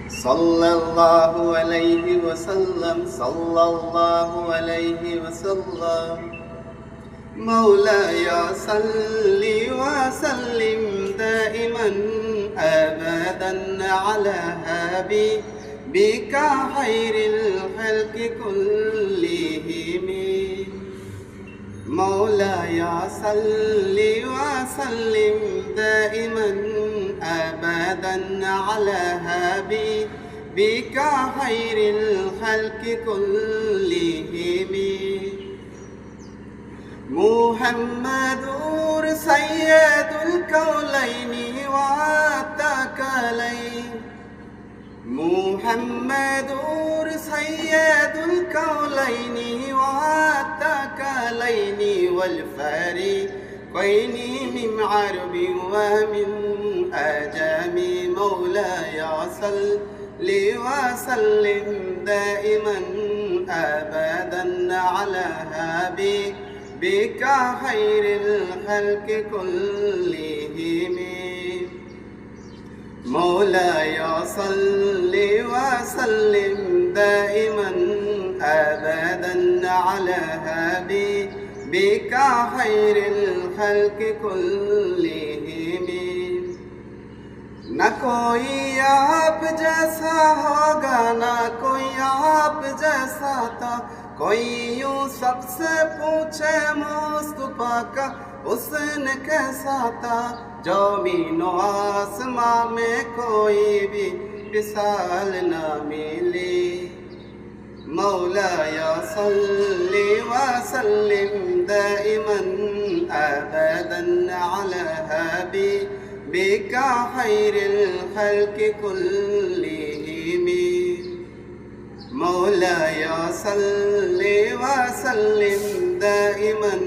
সাল্লাল্লাহু আলাইহি ওয়াসাল্লাম সাল্লাল্লাহু আলাইহি ওয়াসাল্লাম مولاي صل وسلم دائما أبدا على حبيبك خير الخلق كلهم مولاي صل وسلم دائما أبدا على حبيبك خير الخلق كلهم محمد سيد الكونين والثقلين محمد سيد الكونين والثقلين والفريقين من عرب ومن أجم مولاي صل وسلم دائما أبدا على حبيبك خير الخلق كلهم مولاي صل وسلم دائما أبدا على حبيبك خير الخلق كلهم न कोई आप जैसा होगा ना कोई आप जैसा था कोई यूं सबसे पूछे मुस्तफा का हुस्न कैसा था ज़मीनो आसमां में कोई भी मिसाल न मिली मौलाय सल्लि वसल्लिम दाइमन अबदन अला हबीबिक खैरिल खल्क़ि कुल्लिहिम मौलाय सल्लि वसल्लिम दाइमन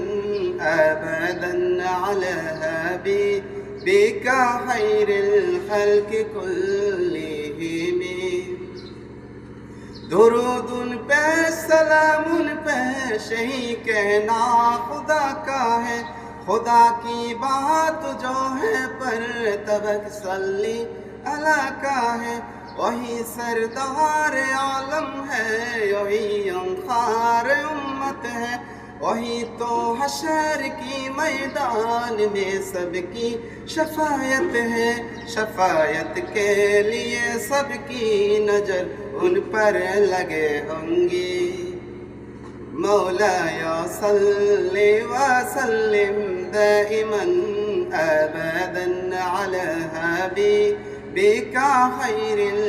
अबदन अला हबीबिक खैरिल खल्क़ि कुल्लिहिम दुरूद उन पे सलाम उन पे शही कहना खुदा का है खुदा की बात जो है पर तबक सल्ली अला का है वही सरदार आलम है वही अंखार उम्मत है वही तो हशर की मैदान में सबकी शफायत है शफायत के लिए सबकी नजर उन पर लगे होंगी मौलाय सल्लि वसल्लिम दाइमन अबदन अला हबीबिक खैरिल